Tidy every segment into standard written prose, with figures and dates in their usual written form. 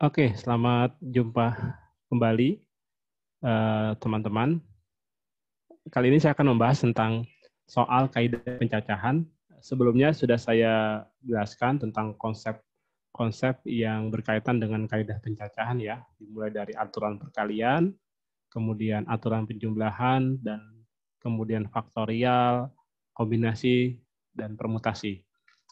Oke, selamat jumpa kembali teman-teman. Kali ini saya akan membahas tentang soal kaidah pencacahan. Sebelumnya sudah saya jelaskan tentang konsep yang berkaitan dengan kaidah pencacahan ya, dimulai dari aturan perkalian, kemudian aturan penjumlahan, dan kemudian faktorial, kombinasi, dan permutasi.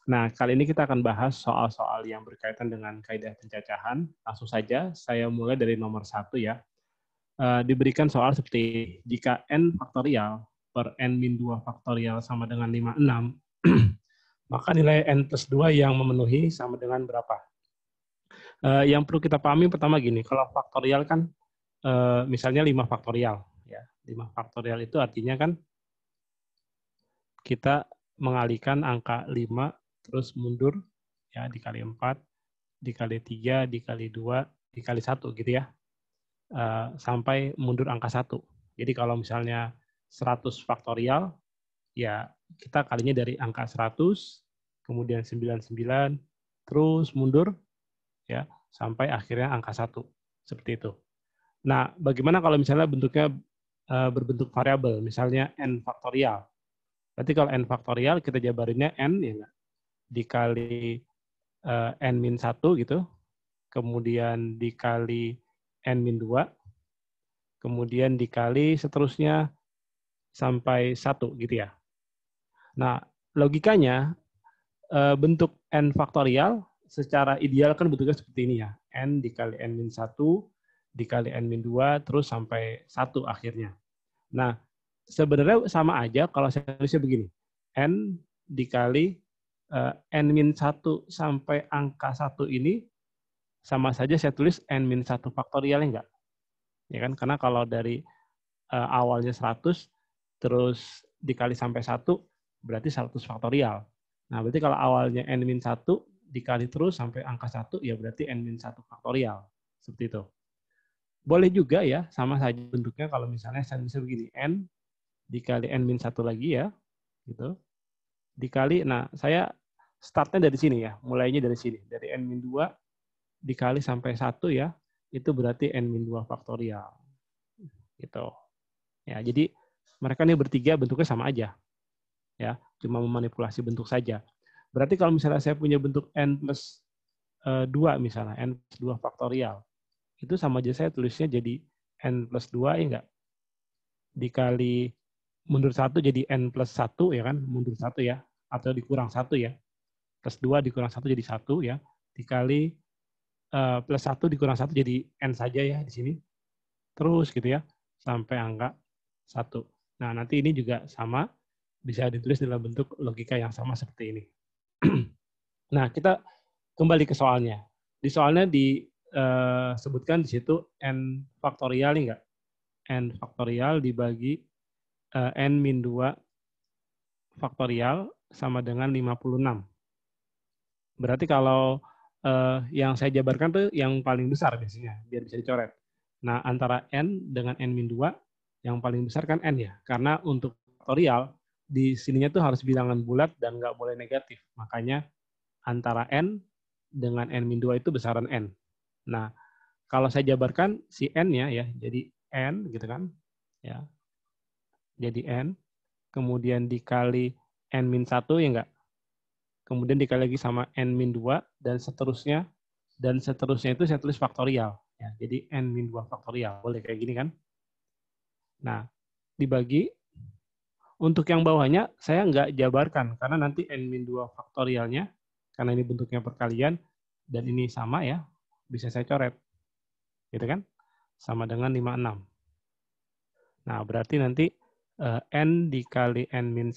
Nah, kali ini kita akan bahas soal-soal yang berkaitan dengan kaidah pencacahan. Langsung saja, saya mulai dari nomor 1 ya. Diberikan soal seperti jika n faktorial per n-2 faktorial sama dengan 56, maka nilai n plus 2 yang memenuhi sama dengan berapa? Yang perlu kita pahami pertama gini, kalau faktorial kan misalnya 5 faktorial. Ya. 5 faktorial itu artinya kan kita mengalihkan angka 5 terus mundur ya dikali 4, dikali 3, dikali 2, dikali 1 gitu ya. Sampai mundur angka 1. Jadi kalau misalnya 100 faktorial, ya kita kalinya dari angka 100, kemudian 99, terus mundur ya sampai akhirnya angka 1. Seperti itu. Nah, bagaimana kalau misalnya bentuknya berbentuk variabel, misalnya n faktorial. Berarti kalau n faktorial kita jabarinnya n ya dikali n-1 gitu, kemudian dikali n-2, kemudian dikali seterusnya sampai 1 gitu ya. Nah, logikanya bentuk n faktorial secara ideal kan bentuknya seperti ini ya. N dikali n-1 dikali n-2 terus sampai 1 akhirnya. Nah, sebenarnya sama aja kalau saya tulisnya begini. N dikali n-1 sampai angka 1 ini sama saja saya tulis n-1 faktorial enggak? Ya kan? Karena kalau dari awalnya 100 terus dikali sampai 1 berarti 100 faktorial. Nah, berarti kalau awalnya n-1 dikali terus sampai angka 1 ya berarti n-1 faktorial. Seperti itu. Boleh juga ya, sama saja bentuknya kalau misalnya saya bisa begini, n dikali n-1 lagi ya, gitu. Dikali, nah saya startnya dari sini ya, mulainya dari sini, dari n-2 dikali sampai 1 ya, itu berarti n-2 faktorial. Gitu. Ya, jadi mereka ini bertiga bentuknya sama aja. Ya, cuma memanipulasi bentuk saja. Berarti kalau misalnya saya punya bentuk n plus 2 misalnya, n plus 2 faktorial, itu sama aja saya tulisnya jadi n plus 2 ya enggak? Dikali mundur 1 jadi n plus 1 ya kan, mundur 1 ya, atau dikurang 1 ya. Plus 2 dikurang 1 jadi 1 ya, dikali plus 1 dikurang 1 jadi n saja ya di sini. Terus gitu ya, sampai angka 1. Nah, nanti ini juga sama, bisa ditulis dalam bentuk logika yang sama seperti ini. Nah, kita kembali ke soalnya. Di soalnya disebutkan di situ n faktorial nih enggak? N faktorial dibagi n-2 faktorial sama dengan 56. Berarti kalau yang saya jabarkan tuh yang paling besar biasanya, biar bisa dicoret. Nah, antara n dengan n-2, yang paling besar kan n ya. Karena untuk faktorial, di sininya tuh harus bilangan bulat dan nggak boleh negatif. Makanya antara n dengan n-2 itu besaran n. Nah, kalau saya jabarkan si n-nya ya, jadi n gitu kan, ya, jadi n, kemudian dikali n-1 ya enggak, kemudian dikali lagi sama n-2 dan seterusnya itu saya tulis faktorial ya, jadi n-2 faktorial, boleh kayak gini kan. Nah, dibagi untuk yang bawahnya saya nggak jabarkan karena nanti n-2 faktorialnya karena ini bentuknya perkalian dan ini sama ya, bisa saya coret gitu kan, sama dengan 56. Nah, berarti nanti n dikali n-1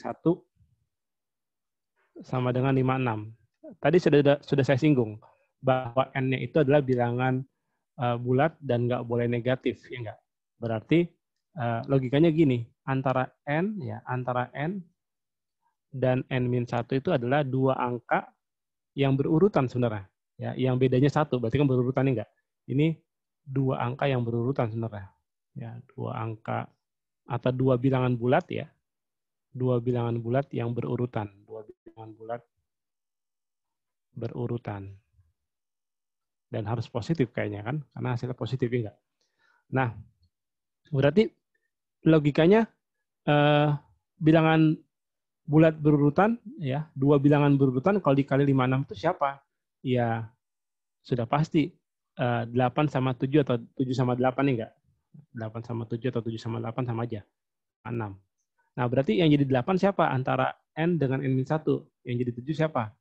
sama dengan 56. Tadi sudah saya singgung bahwa n-nya itu adalah bilangan bulat dan nggak boleh negatif, ya nggak? Berarti logikanya gini, antara n dan n-1 itu adalah dua angka yang berurutan sebenarnya. Ya, yang bedanya satu, berarti kan berurutan enggak? Ini dua angka yang berurutan sebenarnya. Ya, dua angka atau dua bilangan bulat ya. Dua bilangan bulat yang berurutan, dua bilangan bulat berurutan. Dan harus positif kayaknya kan, karena hasilnya positif enggak. Nah, berarti logikanya bilangan bulat berurutan, ya, dua bilangan berurutan kalau dikali 5, 6 itu siapa? Ya, sudah pasti 8 sama 7 atau 7 sama 8 nih enggak? 8 sama 7 atau 7 sama 8 sama aja, 6. Nah, berarti yang jadi 8 siapa? Antara N dengan N-1. Yang jadi 7 siapa?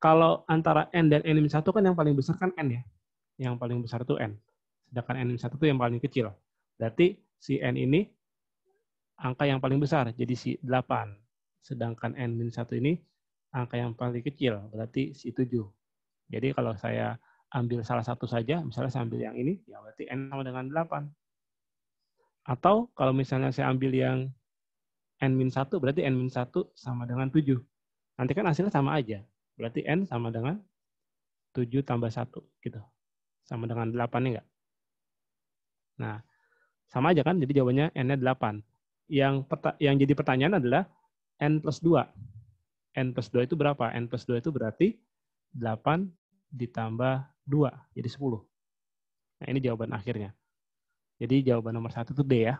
Kalau antara N dan N-1 kan yang paling besar kan N ya. Yang paling besar itu N. Sedangkan N-1 itu yang paling kecil. Berarti si N ini angka yang paling besar, jadi si 8. Sedangkan N-1 ini angka yang paling kecil, berarti si 7. Jadi kalau saya ambil salah satu saja, misalnya saya ambil yang ini, ya berarti N sama dengan 8. Atau kalau misalnya saya ambil yang N-1, berarti N-1 sama dengan 7. Nanti kan hasilnya sama aja. Berarti N sama dengan 7 tambah 1. Gitu. Sama dengan 8 nih enggak? Nah, sama aja kan, jadi jawabannya N-nya 8. Yang jadi pertanyaan adalah N plus 2. N plus 2 itu berapa? N plus 2 itu berarti 8 ditambah 2, jadi 10. Nah, ini jawaban akhirnya. Jadi jawaban nomor 1 itu D ya.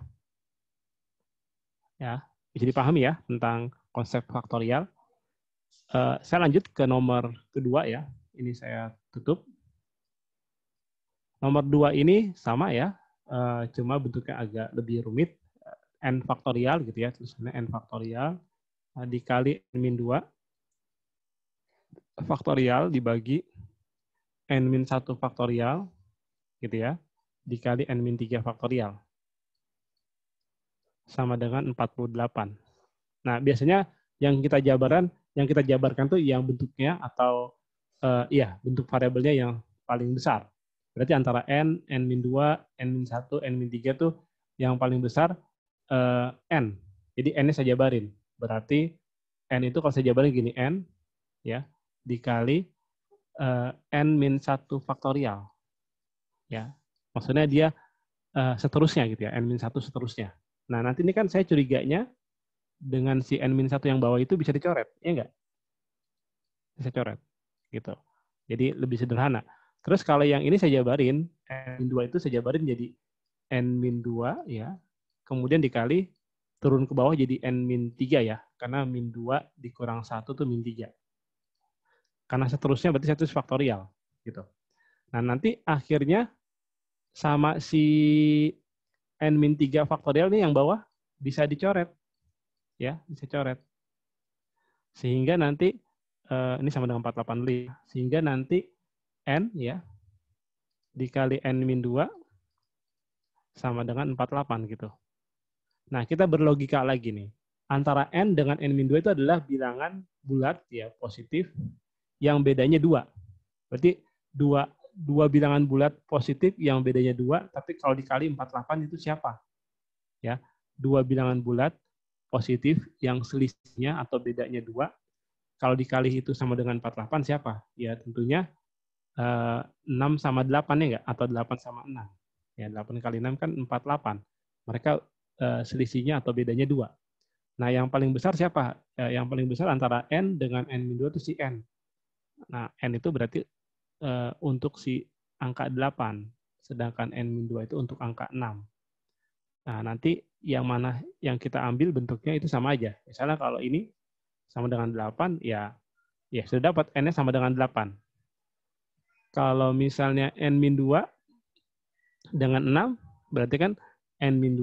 Ya, bisa dipahami ya tentang konsep faktorial. Saya lanjut ke nomor kedua ya. Ini saya tutup. Nomor 2 ini sama ya, cuma bentuknya agak lebih rumit. N faktorial gitu ya, tulisannya N faktorial dikali N-2 faktorial dibagi N-1 faktorial gitu ya, dikali N-3 faktorial sama dengan 48. Nah, biasanya yang kita jabarkan tuh yang bentuknya atau bentuk variabelnya yang paling besar. Berarti antara N, N-2, N-1, N-3 tuh yang paling besar N. Jadi N-nya saya jabarin. Berarti N itu kalau saya jabarin gini, N ya dikali N-1 faktorial. Ya. Maksudnya dia seterusnya gitu ya, N-1 seterusnya. Nah, nanti ini kan saya curiganya dengan si N-1 yang bawah itu bisa dicoret, ya enggak? Bisa coret, gitu. Jadi lebih sederhana. Terus kalau yang ini saya jabarin, N-2 itu saya jabarin jadi N-2 ya, kemudian dikali turun ke bawah jadi N-3 ya, karena min 2 dikurang 1 itu min 3. Karena seterusnya berarti 1 faktorial, gitu. Nah, nanti akhirnya sama si N-3 faktorial nih yang bawah bisa dicoret. Ya, bisa coret. Sehingga nanti ini sama dengan 48 dulu ya. Sehingga nanti N ya dikali N-2 sama dengan 48 gitu. Nah, kita berlogika lagi nih. Antara N dengan N-2 itu adalah bilangan bulat ya, positif yang bedanya 2. Berarti dua bilangan bulat positif yang bedanya 2, tapi kalau dikali 48 itu siapa? Ya, dua bilangan bulat positif yang selisihnya atau bedanya 2, kalau dikali itu sama dengan 48 siapa? Ya tentunya 6 sama 8 ya enggak? Atau 8 sama 6. Ya 8 kali 6 kan 48. Mereka selisihnya atau bedanya 2. Nah yang paling besar siapa? Yang paling besar antara N dengan N-2 itu si N. Nah N itu berarti untuk si angka 8. Sedangkan N-2 itu untuk angka 6. Nah nanti yang mana yang kita ambil bentuknya itu sama aja. Misalnya kalau ini sama dengan 8, ya sudah dapat N-nya sama dengan 8. Kalau misalnya N-2 dengan 6, berarti kan N-2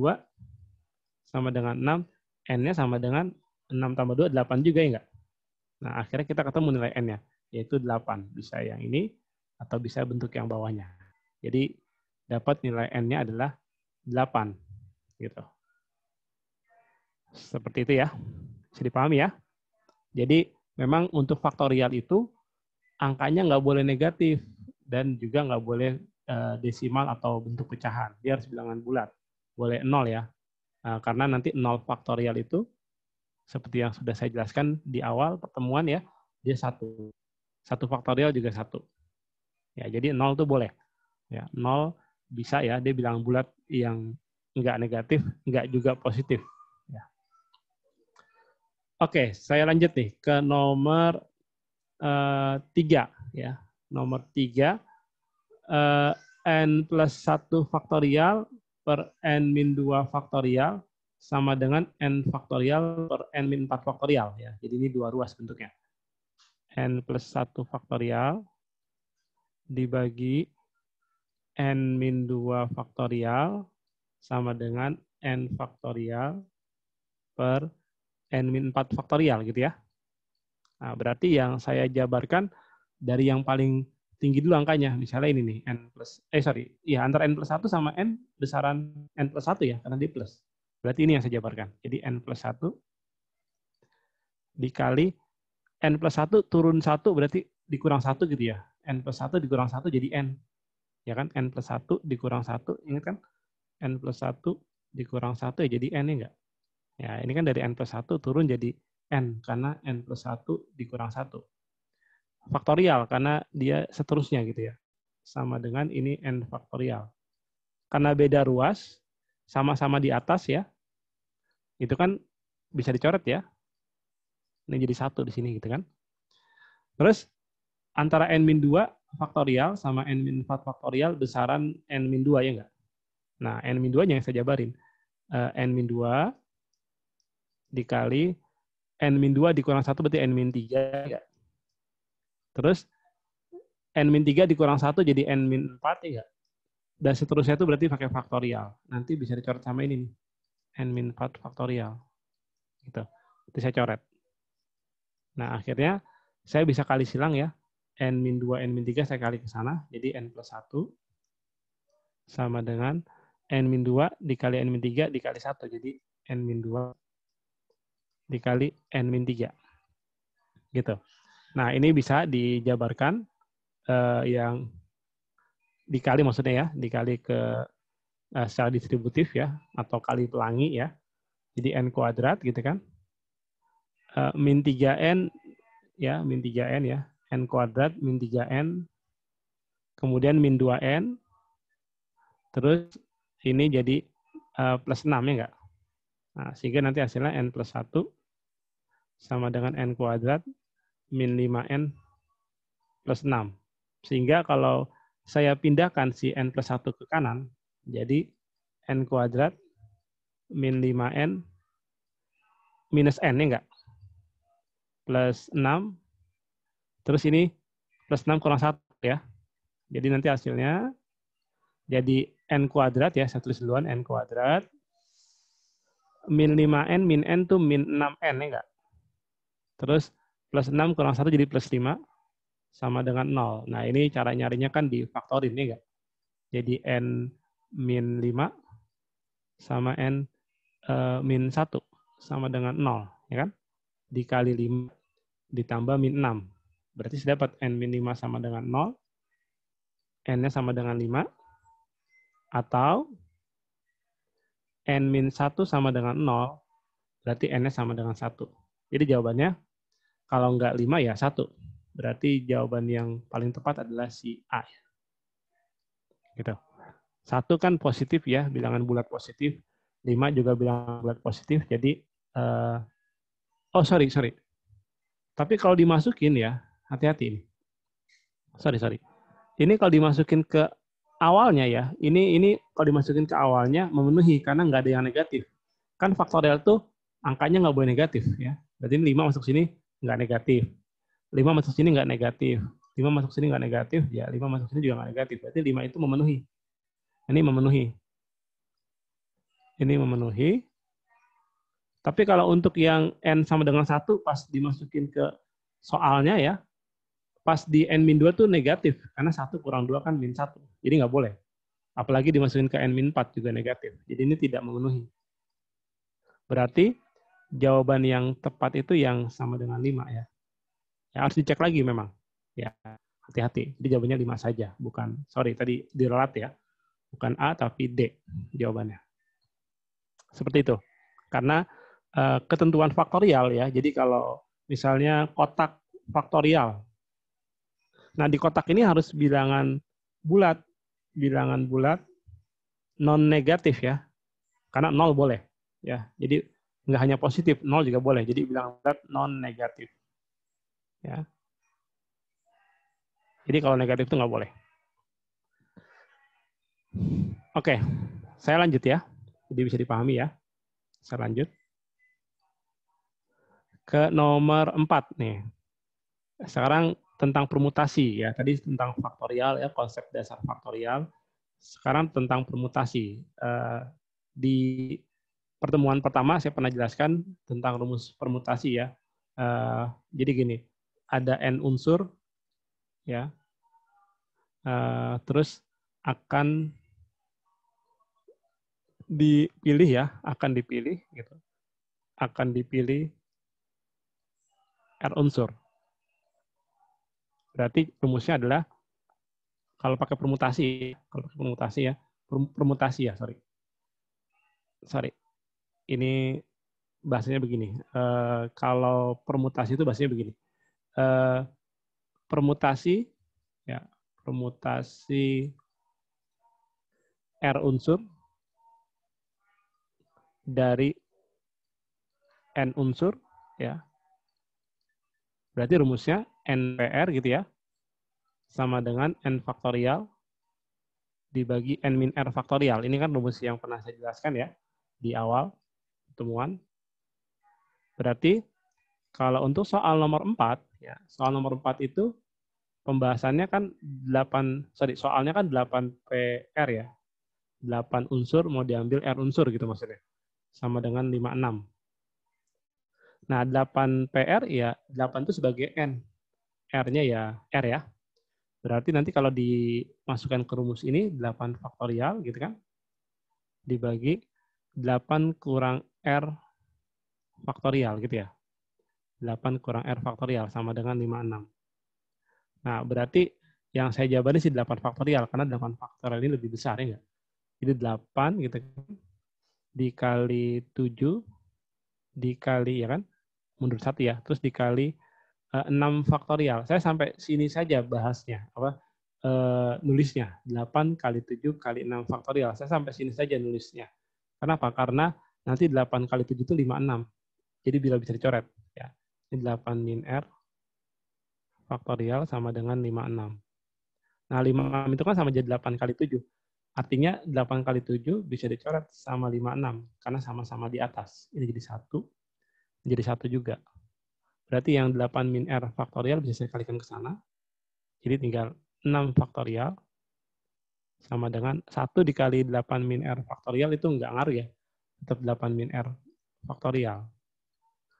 sama dengan 6, N-nya sama dengan 6 tambah 2, 8 juga ya enggak? Nah, akhirnya kita ketemu nilai N-nya, yaitu 8. Bisa yang ini, atau bisa bentuk yang bawahnya. Jadi, dapat nilai N-nya adalah 8. Gitu. Seperti itu ya. Bisa dipahami ya? Jadi, memang untuk faktorial itu, angkanya nggak boleh negatif, dan juga nggak boleh desimal atau bentuk pecahan. Dia harus bilangan bulat. Boleh 0 ya. Karena nanti 0 faktorial itu, seperti yang sudah saya jelaskan di awal pertemuan ya, dia 1. 1 faktorial juga 1. Ya, jadi 0 itu boleh. Ya, 0 bisa ya, dia bilangan bulat yang nggak negatif, nggak juga positif. Ya. Oke, saya lanjut nih ke nomor 3 ya. Nomor 3 n plus 1 faktorial per n min 2 faktorial sama dengan n faktorial per n min 4 faktorial. Ya. Jadi ini dua ruas bentuknya. N plus 1 faktorial dibagi n min 2 faktorial sama dengan n faktorial per n min 4 faktorial gitu ya. Nah, berarti yang saya jabarkan dari yang paling tinggi dulu angkanya. Misalnya ini nih, antara n plus 1 sama n besaran n plus 1 ya, karena dia plus. Berarti ini yang saya jabarkan. Jadi n plus 1 dikali n plus 1 turun 1 berarti dikurang 1 gitu ya. N plus 1 dikurang 1 jadi n. Ya kan? N plus 1 dikurang 1, ingat kan? N plus 1 dikurang 1 ya jadi n ya enggak? Ya, ini kan dari n plus 1 turun jadi n, karena n plus 1 dikurang 1. Faktorial, karena dia seterusnya gitu ya. Sama dengan ini n faktorial. Karena beda ruas, sama-sama di atas ya, itu kan bisa dicoret ya. Ini jadi 1 di sini gitu kan. Terus, antara n-2 faktorial sama n-4 faktorial besaran n-2 ya enggak? Nah, n-2-nya yang saya jabarin. n-2 dikali n-2 dikurang 1 berarti n-3 ya. Terus n-3 dikurang 1 jadi n-4 ya. Dan seterusnya itu berarti pakai faktorial. Nanti bisa dicoret sama ini nih. n-4 faktorial. Gitu. Itu saya coret. Nah, akhirnya saya bisa kali silang ya. n-2, n-3 saya kali ke sana. Jadi n plus 1 sama dengan n-2 dikali n-3 dikali 1. Jadi n-2 dikali n-3. Gitu. Nah, ini bisa dijabarkan yang dikali maksudnya ya, dikali ke secara distributif ya, atau kali pelangi ya. Jadi n kuadrat gitu kan. Min 3n ya, min 3n ya. N kuadrat min 3n. Kemudian min 2n. Terus ini jadi plus 6 ya enggak? Nah, sehingga nanti hasilnya n plus 1 sama dengan n kuadrat min 5n plus 6. Sehingga kalau saya pindahkan si n plus 1 ke kanan, jadi n kuadrat min 5n minus n, ya enggak? Plus 6, terus ini plus 6 kurang 1 ya. Jadi nanti hasilnya jadi n kuadrat ya, saya tulis duluan n kuadrat, min 5n, min n tuh min 6n, ya enggak? Terus plus 6 kurang 1 jadi plus 5, sama dengan 0. Nah, ini cara nyarinya kan difaktorin, ya enggak? Jadi n min 5 sama n min 1 sama dengan 0, ya kan? Dikali 5 ditambah min 6. Berarti saya dapat n min 5 sama dengan 0, n-nya sama dengan 5, atau n min 1 sama dengan 0, berarti n-nya sama dengan 1. Jadi jawabannya, kalau enggak 5 ya 1. Berarti jawaban yang paling tepat adalah si A. Gitu. 1 kan positif ya, bilangan bulat positif. 5 juga bilangan bulat positif. Jadi, sorry. Tapi kalau dimasukin ya, hati-hati ini. Sorry. Ini kalau dimasukin ke awalnya ya, ini kalau dimasukin ke awalnya memenuhi karena nggak ada yang negatif. Kan faktorial tuh angkanya nggak boleh negatif ya. Berarti 5 masuk sini nggak negatif. 5 masuk sini nggak negatif. 5 masuk sini nggak negatif, ya 5 masuk sini juga nggak negatif. Berarti 5 itu memenuhi. Ini memenuhi. Ini memenuhi. Tapi kalau untuk yang n sama dengan 1 pas dimasukin ke soalnya ya, pas di n-2 tuh negatif, karena 1 kurang 2 kan min 1. Jadi nggak boleh. Apalagi dimasukin ke n-4 juga negatif. Jadi ini tidak memenuhi. Berarti jawaban yang tepat itu yang sama dengan 5 ya. Ya harus dicek lagi memang. Ya, hati-hati. Jadi jawabannya 5 saja, bukan tadi diralat ya. Bukan A tapi D jawabannya. Seperti itu. Karena ketentuan faktorial ya. Jadi kalau misalnya kotak faktorial. Nah, di kotak ini harus bilangan bulat non negatif ya. Karena 0 boleh ya. Jadi nggak hanya positif, 0 juga boleh. Jadi bilangan bulat non negatif. Ya. Jadi kalau negatif itu nggak boleh. Oke, saya lanjut ya. Jadi bisa dipahami ya. Saya lanjut ke nomor 4 nih. Sekarang tentang permutasi ya. Tadi tentang faktorial ya, konsep dasar faktorial. Sekarang tentang permutasi. Di pertemuan pertama saya pernah jelaskan tentang rumus permutasi ya. Jadi gini, ada n unsur ya. Terus akan dipilih ya, akan dipilih gitu. Akan dipilih R unsur. Berarti rumusnya adalah kalau pakai permutasi ya, permutasi ya, sorry. Ini bahasanya begini. Kalau permutasi itu bahasanya begini. Permutasi ya, permutasi R unsur dari N unsur ya. Berarti rumusnya NPR gitu ya. Sama dengan N faktorial dibagi N min R faktorial. Ini kan rumus yang pernah saya jelaskan ya di awal pertemuan. Berarti kalau untuk soal nomor 4 ya, soal nomor 4 itu pembahasannya kan soalnya kan 8 PR ya. 8 unsur mau diambil R unsur gitu maksudnya. Sama dengan 56. Nah, 8 PR ya 8 itu sebagai N. R-nya ya R ya. Berarti nanti kalau dimasukkan ke rumus ini 8 faktorial gitu kan, dibagi 8 kurang R faktorial gitu ya. 8 kurang R faktorial sama dengan 56. Nah, berarti yang saya jawabannya sih 8 faktorial, karena 8 faktorial ini lebih besar ya enggak? Jadi 8 gitu kan, dikali 7, dikali ya kan, mundur 1 ya, terus dikali 6 faktorial. Saya sampai sini saja bahasnya, nulisnya. 8 kali 7 kali 6 faktorial. Saya sampai sini saja nulisnya. Kenapa? Karena nanti 8 kali 7 itu 56. Jadi bila bisa dicoret. Ya. Ini 8 min R faktorial sama dengan 56. Nah, 56 itu kan sama jadi 8 kali 7. Artinya 8 kali 7 bisa dicoret sama 56. Karena sama-sama di atas. Ini jadi 1. Jadi 1 juga. Berarti yang 8 min R faktorial bisa saya kalikan ke sana. Jadi tinggal 6 faktorial sama dengan 1 dikali 8 min R faktorial itu enggak ngaruh ya. Tetap 8 min R faktorial.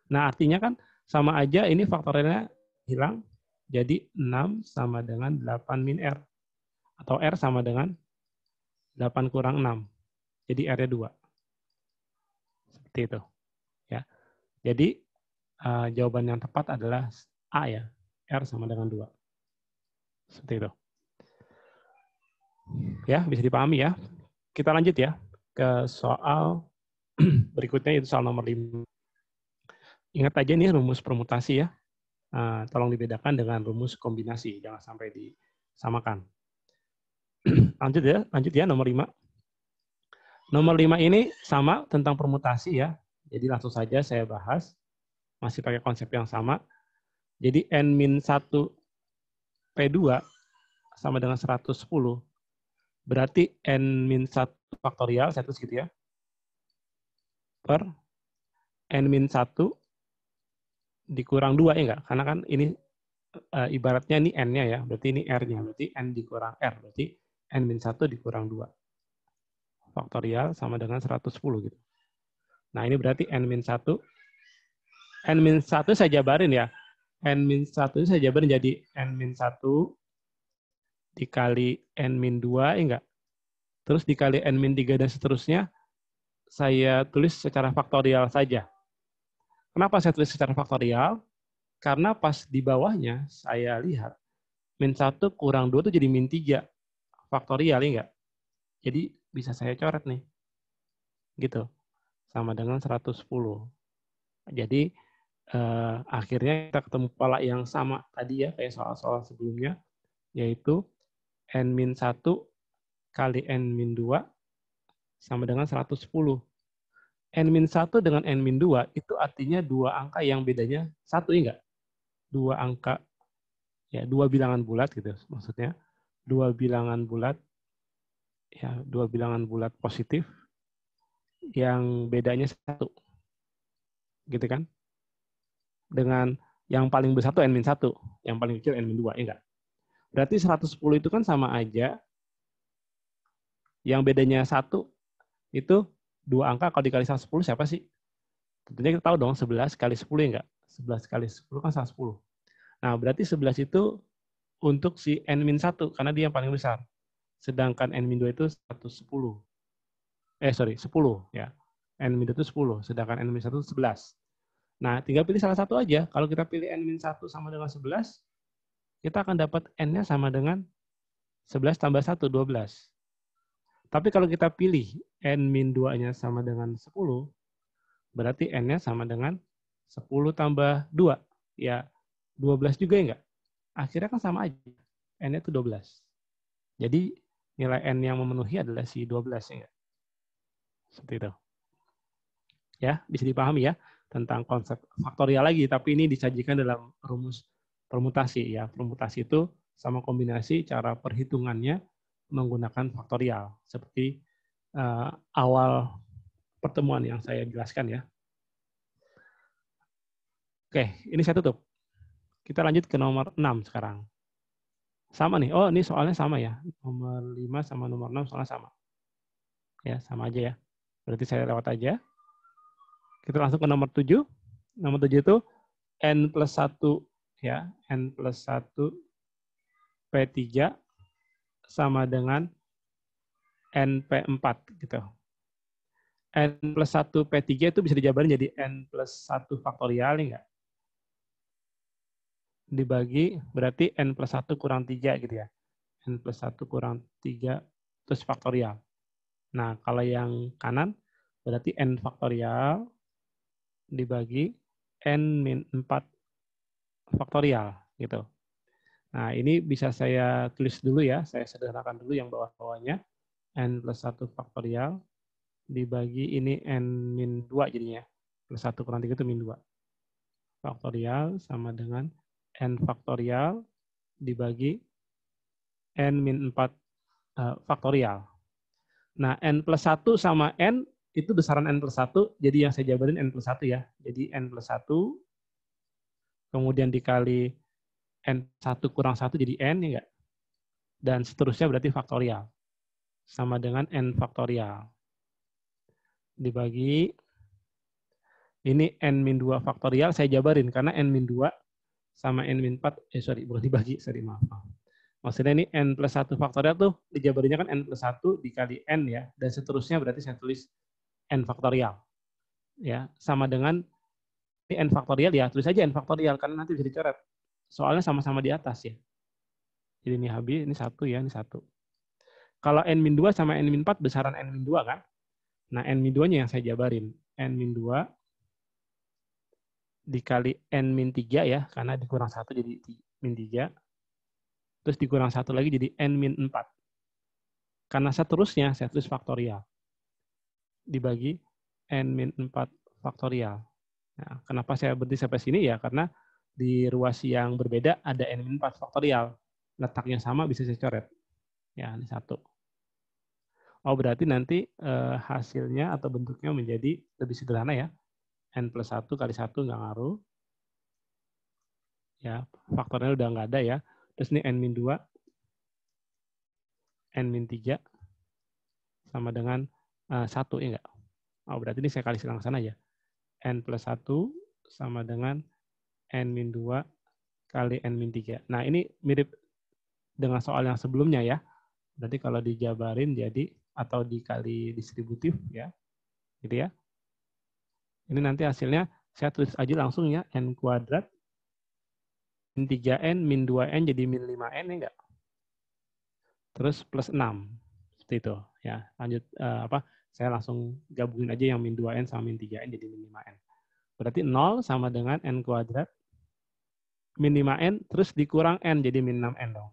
Nah, artinya kan sama aja ini faktorialnya hilang. Jadi 6 sama dengan 8 min R. Atau R sama dengan 8 kurang 6. Jadi R-nya 2. Seperti itu. Ya. Jadi jawaban yang tepat adalah A ya. R sama dengan 2. Seperti itu. Ya, bisa dipahami ya. Kita lanjut ya ke soal berikutnya, itu soal nomor 5. Ingat aja nih rumus permutasi ya. Tolong dibedakan dengan rumus kombinasi, jangan sampai disamakan. Lanjut ya nomor 5. Nomor 5 ini sama tentang permutasi ya. Jadi langsung saja saya bahas. Masih pakai konsep yang sama. Jadi N-1 P2 sama dengan 110. Berarti N-1 faktorial, saya tulis gitu ya. Per N-1 dikurang 2 ya enggak? Karena kan ini ibaratnya ini N-nya ya. Berarti ini R-nya. Berarti N dikurang R. Berarti N-1 dikurang 2. Faktorial sama dengan 110 gitu. Nah, ini berarti N-1. N-1 saya jabarin ya. N-1 saya jabarin jadi N-1 dikali N-2 ya enggak? Terus dikali N-3 dan seterusnya saya tulis secara faktorial saja. Kenapa saya tulis secara faktorial? Karena pas di bawahnya saya lihat min 1 kurang 2 itu jadi min 3 faktorial ya enggak? Jadi bisa saya coret nih. Gitu. Sama dengan 110. Jadi akhirnya kita ketemu pola yang sama tadi ya, kayak soal-soal sebelumnya, yaitu N-1 kali N-2 sama dengan 110. N-1 dengan N-2 itu artinya dua angka yang bedanya 1, ya enggak? Dua angka, ya dua bilangan bulat gitu maksudnya. Dua bilangan bulat Ya, dua bilangan bulat positif yang bedanya 1. Gitu kan? Dengan yang paling besar itu N-1, yang paling kecil N-2, ya enggak? Berarti 110 itu kan sama aja, yang bedanya 1 itu 2 angka, kalau dikali 110 siapa sih? Tentunya kita tahu dong, 11 kali 10 ya enggak? 11 kali 10 kan 110. Nah, berarti 11 itu untuk si N-1, karena dia yang paling besar. Sedangkan N-2 itu 110. 10 ya. N-2 itu 10, sedangkan N-1 itu 11. Nah, tinggal pilih salah satu aja. Kalau kita pilih N-1 sama dengan 11, kita akan dapat N-nya sama dengan 11 tambah 1, 12. Tapi kalau kita pilih N-2-nya sama dengan 10, berarti N-nya sama dengan 10 tambah 2. Ya, 12 juga ya enggak? Akhirnya kan sama aja. N-nya itu 12. Jadi, nilai N yang memenuhi adalah si 12 ya enggak? Seperti itu. Ya, bisa dipahami ya tentang konsep faktorial lagi, tapi ini disajikan dalam rumus permutasi ya. Permutasi itu sama kombinasi cara perhitungannya menggunakan faktorial seperti awal pertemuan yang saya jelaskan ya. Oke, ini saya tutup. Kita lanjut ke nomor 6 sekarang. Sama nih. Oh, ini soalnya sama ya. Nomor 5 sama nomor 6 soalnya sama. Ya, sama aja ya. Berarti saya lewat aja. Kita langsung ke nomor 7. Nomor 7 itu N plus 1 ya. N plus 1 P3 sama dengan NP4 gitu. N plus 1 P3 itu bisa dijabarin jadi N plus 1 faktorial enggak? Dibagi berarti N plus 1 kurang 3 gitu ya. N plus 1 kurang 3 terus faktorial. Nah, kalau yang kanan berarti N faktorial dibagi N min 4 faktorial gitu. Nah, ini bisa saya tulis dulu ya, saya sederhanakan dulu yang bawah-bawahnya. N plus 1 faktorial dibagi ini N min 2 jadinya. Plus 1 kurang 3 itu min 2. Faktorial sama dengan N faktorial dibagi N min 4 faktorial. Nah, N plus 1 sama N itu besaran N plus 1, jadi yang saya jabarin N plus 1 ya. Jadi N plus 1, kemudian dikali N1 kurang 1 jadi N, ya enggak? Dan seterusnya berarti faktorial. Sama dengan N faktorial. Dibagi, ini N-2 faktorial, saya jabarin, karena N-2 sama N-4, bukan dibagi, maaf. Maksudnya ini N plus 1 faktorial tuh, dijabarinnya kan N plus 1 dikali N ya, dan seterusnya berarti saya tulis N faktorial. Ya, sama dengan ini N faktorial ya, tulis aja N faktorial, karena nanti bisa dicoret. Soalnya sama-sama di atas ya. Jadi ini habis, ini 1 ya, ini 1. Kalau N-2 sama N-4 besaran N-2 kan? Nah, N-2-nya yang saya jabarin. N-2 dikali N-3 ya, karena dikurang 1 jadi min 3. Terus dikurang 1 lagi jadi N-4. Karena seterusnya saya tulis faktorial. Dibagi N-4 faktorial. Nah, kenapa saya berhenti sampai sini ya? Karena di ruas yang berbeda ada N-4 faktorial. Letaknya sama bisa saya coret. Ya, ini 1. Oh, berarti nanti hasilnya atau bentuknya menjadi lebih sederhana ya. N plus 1 kali 1 nggak ngaruh. Ya, faktornya udah nggak ada ya. Terus ini N-2, N-3 sama dengan 1 ya nggak? Oh, berarti ini saya kali silang sana aja. N plus 1 sama dengan N-2 kali N-3. Nah, ini mirip dengan soal yang sebelumnya ya. Berarti kalau dijabarin jadi, atau dikali distributif ya, gitu ya. Ini nanti hasilnya saya tulis aja langsung ya, N kuadrat min 3N min 2N jadi min 5N ya enggak? Terus plus 6. Seperti itu ya. Lanjut saya langsung gabungin aja yang min 2N sama min 3N jadi min 5N. Berarti 0 sama dengan N kuadrat min 5N terus dikurang N jadi min 6N dong.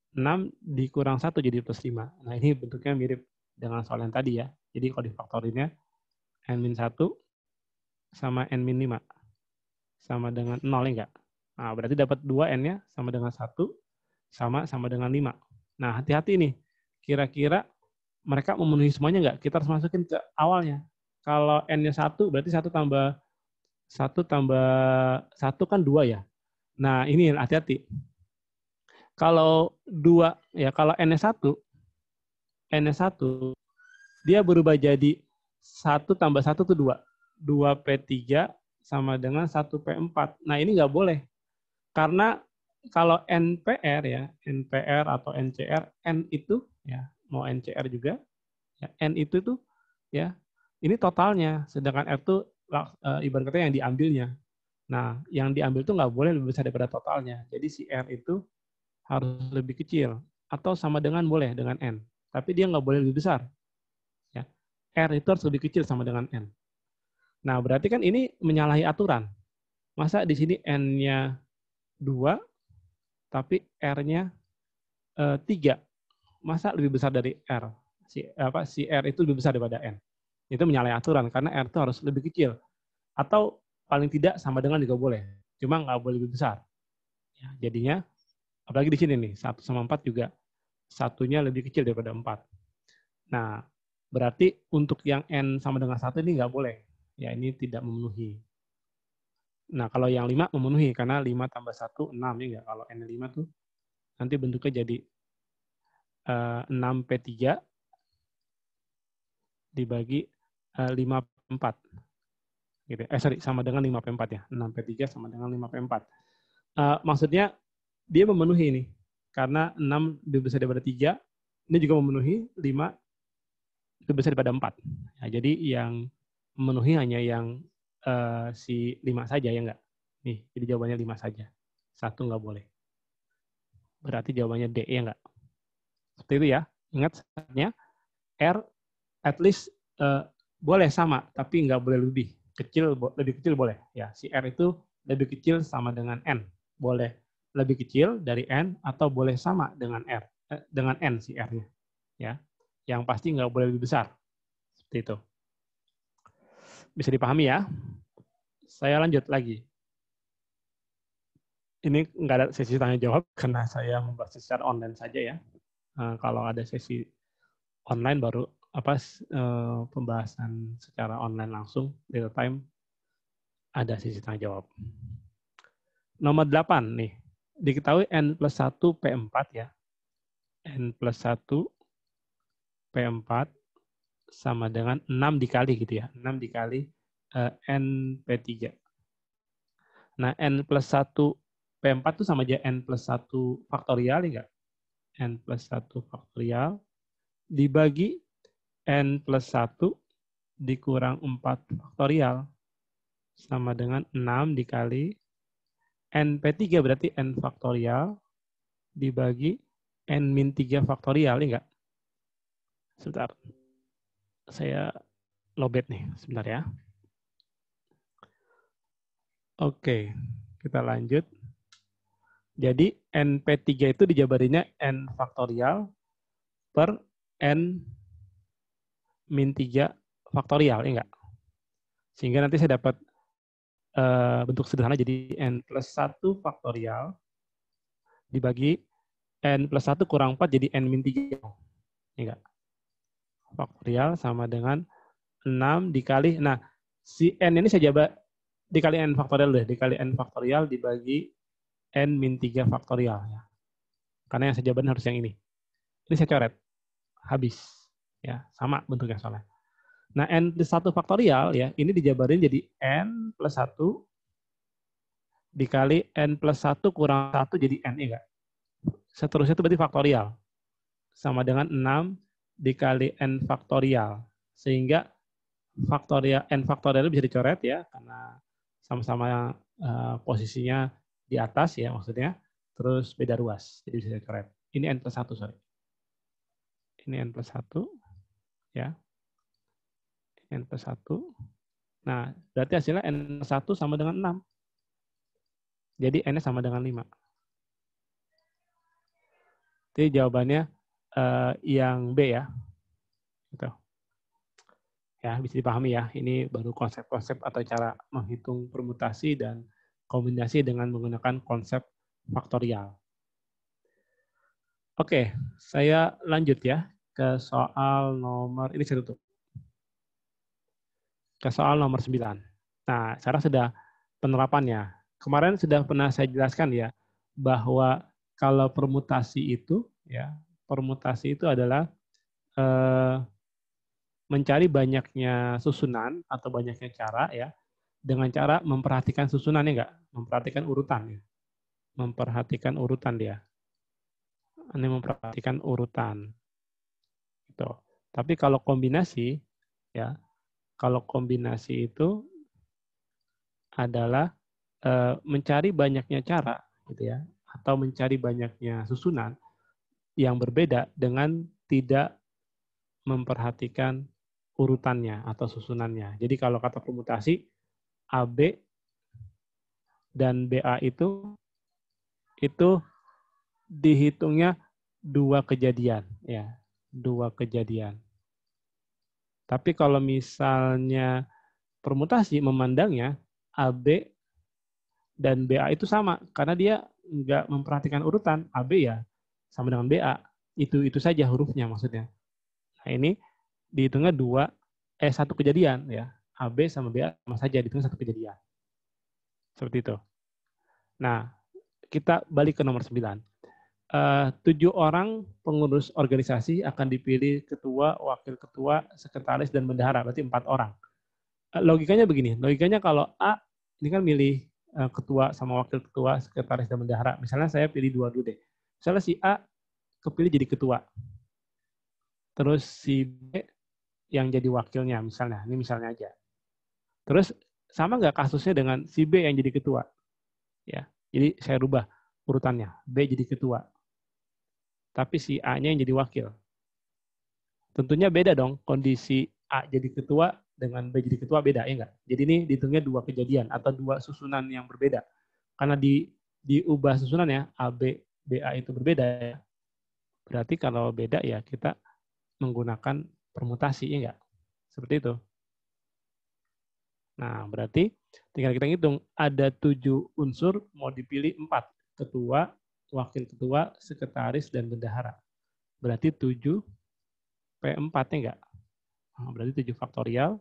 6 dikurang 1 jadi plus 5. Nah, ini bentuknya mirip dengan soal yang tadi ya. Jadi kalau difaktorinnya N-1 sama N-5 sama dengan 0 ya enggak? Nah, berarti dapat 2N-nya sama dengan 1 sama dengan 5. Nah, hati-hati nih. kira-kira mereka memenuhi semuanya nggak? Kita harus masukin ke awalnya. Kalau N-nya 1, berarti 1 tambah 1 kan 2 ya. Nah, ini hati-hati. Kalau 2, ya kalau N-nya 1, dia berubah jadi 1 tambah 1 itu 2. 2P3 sama dengan 1P4. Nah, ini nggak boleh. Karena kalau NPR ya, NPR atau NCR, N itu ya, mau NCR juga, ya, N itu tuh ya, ini totalnya, sedangkan R itu ibarat kata yang diambilnya. Nah, yang diambil itu nggak boleh lebih besar daripada totalnya. Jadi si R itu harus lebih kecil atau sama dengan boleh dengan N, tapi dia nggak boleh lebih besar. Ya. R itu harus lebih kecil sama dengan N. Nah, berarti kan ini menyalahi aturan. Masa di sini N-nya 2, tapi R-nya 3. Masa lebih besar dari R? Si R itu lebih besar daripada N. Itu menyalahi aturan, karena R itu harus lebih kecil. Atau paling tidak sama dengan juga boleh. Cuma nggak boleh lebih besar. Ya, jadinya, apalagi di sini nih, 1 sama 4 juga, satunya lebih kecil daripada 4. Nah, berarti untuk yang N sama dengan 1 ini nggak boleh. Ya, ini tidak memenuhi. Nah, kalau yang 5 memenuhi, karena 5 tambah 1, 6. Ya nggak? Kalau N5 tuh nanti bentuknya jadi 6P3 dibagi 5P4. Gitu. Sama dengan 5P4 ya. 6P3 sama dengan 5P4. Maksudnya dia memenuhi ini. Karena 6 lebih besar daripada 3, ini juga memenuhi, 5 lebih besar daripada 4. Nah, jadi yang memenuhi hanya yang si 5 saja, ya enggak? Nih, jadi jawabannya 5 saja. 1 nggak boleh. Berarti jawabannya D, ya enggak? Seperti itu ya. Ingat, saatnya R at least boleh sama, tapi nggak boleh lebih. Lebih kecil boleh. Ya, si R itu lebih kecil sama dengan N. Boleh lebih kecil dari N atau boleh sama dengan R. Dengan N si R-nya. Ya. Yang pasti nggak boleh lebih besar. Seperti itu. Bisa dipahami ya? Saya lanjut lagi. Ini nggak ada sesi tanya jawab karena saya membahas secara online saja ya. Kalau ada sesi online baru pembahasan secara online langsung real time ada sesi tanya jawab. Nomor 8 nih. Diketahui N plus 1 P4 ya. N plus 1 P4 sama dengan 6 dikali gitu ya. 6 dikali N P3. Nah, N plus 1 P4 itu sama aja N plus 1 faktorial, enggak? N plus 1 faktorial dibagi N plus 1 dikurang 4 faktorial sama dengan 6 dikali NP3 berarti N faktorial dibagi N-3 faktorial, enggak? Sebentar. Saya lobet nih, sebentar ya. Oke, kita lanjut. Jadi NP3 itu dijabarinnya N faktorial per N-3 faktorial, enggak? Sehingga nanti saya dapat bentuk sederhana jadi N plus 1 faktorial dibagi N plus 1 kurang 4 jadi N-3. Enggak. Faktorial sama dengan 6 dikali, nah si N ini saya jabar dikali N faktorial deh, dikali N faktorial dibagi N-3 faktorial. Ya. Karena yang saya jabarin harus yang ini. Ini saya coret. Habis. Ya, sama bentuknya soalnya. Nah, N plus 1 faktorial ya, ini dijabarin jadi N plus 1 dikali N plus 1 kurang 1 jadi N, enggak? Seterusnya itu berarti faktorial. Sama dengan 6 dikali N faktorial. Sehingga faktorial N faktorial bisa dicoret ya, karena sama-sama posisinya di atas ya maksudnya, terus beda ruas. Jadi bisa dicoret. Ini N plus 1, sorry. Ini N plus 1, ya. N plus 1. Nah, berarti hasilnya N plus 1 sama dengan 6. Jadi N-nya sama dengan 5. Jadi jawabannya yang B ya. Gitu. Ya, bisa dipahami ya. Ini baru konsep-konsep atau cara menghitung permutasi dan kombinasi dengan menggunakan konsep faktorial. Oke, saya lanjut ya. ke soal nomor, ini saya tutup. Ke soal nomor 9. Nah, sekarang sudah penerapannya. Kemarin sudah pernah saya jelaskan ya, bahwa kalau permutasi itu, ya, permutasi itu adalah mencari banyaknya susunan atau banyaknya cara ya, dengan cara memperhatikan susunannya enggak, memperhatikan urutan ya. Memperhatikan urutan dia. Ini memperhatikan urutan. Gitu. Tapi kalau kombinasi ya, kalau kombinasi itu adalah mencari banyaknya cara gitu ya, atau mencari banyaknya susunan yang berbeda dengan tidak memperhatikan urutannya atau susunannya. Jadi kalau kata permutasi AB dan BA itu dihitungnya 2 kejadian ya, 2 kejadian. Tapi kalau misalnya permutasi memandangnya AB dan BA itu sama karena dia nggak memperhatikan urutan. AB ya sama dengan BA, itu saja hurufnya maksudnya. Nah, ini dihitungnya satu kejadian ya. AB sama BA sama saja dihitung satu kejadian. Seperti itu. Nah, kita balik ke nomor 9. 7 orang pengurus organisasi akan dipilih ketua, wakil ketua, sekretaris, dan bendahara. Berarti 4 orang. Logikanya begini. Logikanya kalau A ini kan milih ketua sama wakil ketua, sekretaris, dan bendahara. Misalnya saya pilih 2 dulu deh. Misalnya si A kepilih jadi ketua. Terus si B yang jadi wakilnya misalnya. Ini misalnya aja. Terus sama nggak kasusnya dengan si B yang jadi ketua? Ya. Jadi saya rubah urutannya. B jadi ketua. Tapi si A-nya yang jadi wakil. Tentunya beda dong kondisi A jadi ketua dengan B jadi ketua beda, ya enggak? Jadi ini dihitungnya 2 kejadian atau 2 susunan yang berbeda. Karena diubah susunannya AB, BA itu berbeda ya. Berarti kalau beda ya kita menggunakan permutasi, ya enggak? Seperti itu. Nah, berarti tinggal kita hitung ada 7 unsur mau dipilih 4. Ketua, wakil ketua, sekretaris, dan bendahara. Berarti 7 P4-nya enggak? Nah, berarti 7 faktorial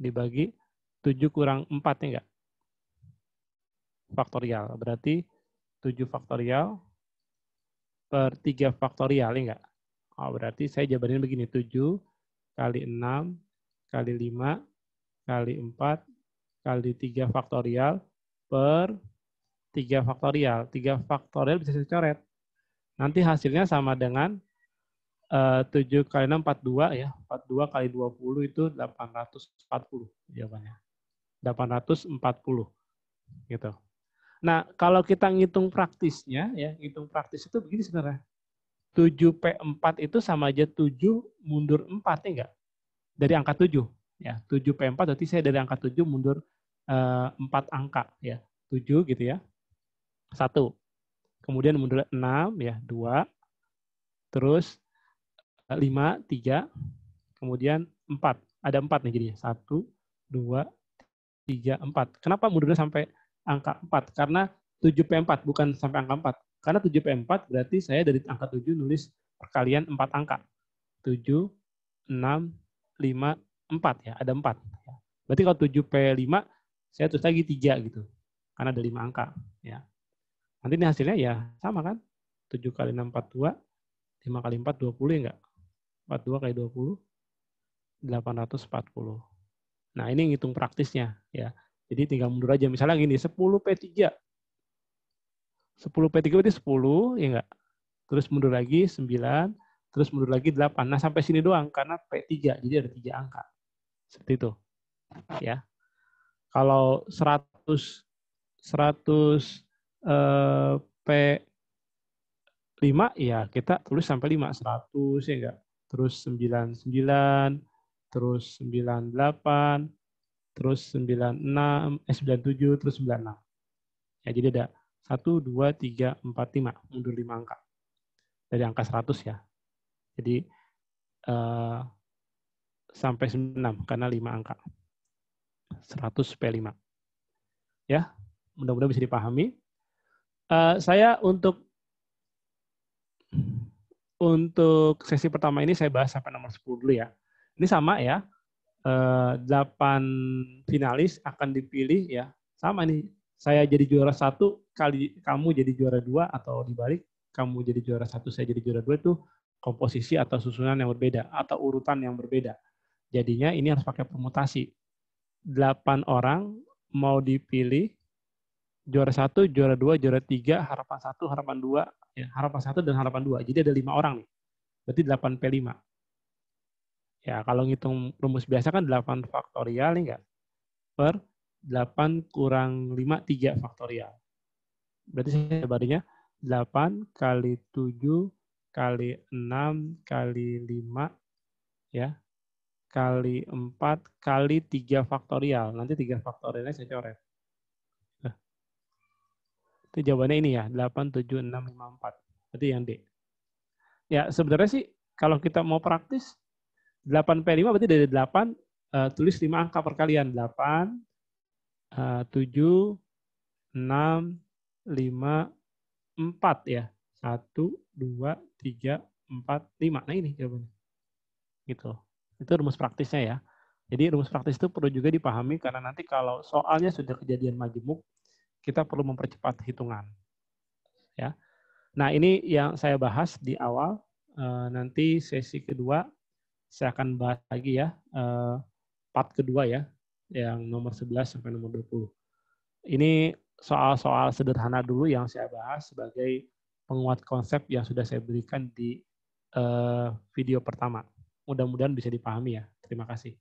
dibagi 7 kurang 4-nya enggak? Faktorial. Berarti 7 faktorial per 3 faktorial, enggak? Oh, berarti saya jabarin begini. 7 kali 6 kali 5 kali 4 kali 3 faktorial per 3 faktorial. 3 faktorial bisa saya coret. Nanti hasilnya sama dengan 7 kali 6, 42 ya. 42 kali 20 itu 840 jawabannya. 840 gitu. Nah, kalau kita ngitung praktisnya ya, ngitung praktis itu begini sebenarnya. 7P4 itu sama aja 7 mundur 4 ya enggak? Dari angka 7 ya. 7P4 berarti saya dari angka 7 mundur 4 angka ya. 7 gitu ya. 1. Kemudian mundur 6 ya, 2. Terus 5, 3. Kemudian 4. Ada 4 nih jadinya. 1, 2, 3, 4. Kenapa mundurnya sampai angka 4? Karena 7P4 bukan sampai angka 4. Karena 7P4 berarti saya dari angka 7 nulis perkalian 4 angka. 7, 6, 5, 4 ya. Ada 4. Berarti kalau 7P5 saya tulis lagi 3 gitu. Karena ada 5 angka ya. Nanti ini hasilnya ya sama kan? 7 kali 6, 42. 5 kali 4, 20 ya enggak? 42 kali 20, 840. Nah, ini ngitung praktisnya ya. Jadi tinggal mundur aja. Misalnya gini, 10P3. 10P3 berarti 10, ya enggak? Terus mundur lagi 9, terus mundur lagi 8. Nah, sampai sini doang karena P3. Jadi ada 3 angka. Seperti itu. Ya. Kalau 100 P5 ya kita tulis sampai 5, 100 ya enggak? Terus 99, terus 98, terus 97, terus 96. Ya, jadi ada 1, 2, 3, 4, 5. Mundur 5 angka. Dari angka 100 ya. Jadi sampai 96 karena 5 angka. 100 P5. Ya, mudah-mudahan bisa dipahami. Saya untuk untuk sesi pertama ini saya bahas sampai nomor 10 dulu ya. Ini sama ya, 8 finalis akan dipilih ya. Sama nih, saya jadi juara 1, kali kamu jadi juara 2, atau dibalik, kamu jadi juara 1, saya jadi juara 2, itu komposisi atau susunan yang berbeda, atau urutan yang berbeda. Jadinya ini harus pakai permutasi. 8 orang mau dipilih, juara 1, juara 2, juara 3, harapan 1, harapan 2, ya, harapan 1 dan harapan 2. Jadi ada 5 orang nih. Berarti 8P5. Ya, kalau ngitung rumus biasa kan 8 faktorial nih enggak? Per 8 kurang 5, 3 faktorial. Berarti saya barunya 8 kali 7 kali 6 kali 5 ya, kali 4 kali 3 faktorial. Nanti 3 faktorialnya saya coret. Nah, itu jawabannya ini ya, 8, 7, 6, 5, 4. Berarti yang D. Ya, sebenarnya sih kalau kita mau praktis, 8P5 berarti dari 8, tulis 5 angka perkalian. 8, 7, 6, 5, 4 ya. 1, 2, 3, 4, 5. Nah ini jawabannya. Gitu. Itu rumus praktisnya ya. Jadi rumus praktis itu perlu juga dipahami karena nanti kalau soalnya sudah kejadian majemuk, kita perlu mempercepat hitungan. Ya. Nah ini yang saya bahas di awal. Nanti sesi kedua saya akan bahas lagi ya. Part kedua ya. Yang nomor 11 sampai nomor 20. Ini soal-soal sederhana dulu yang saya bahas sebagai penguat konsep yang sudah saya berikan di video pertama. Mudah-mudahan bisa dipahami ya. Terima kasih.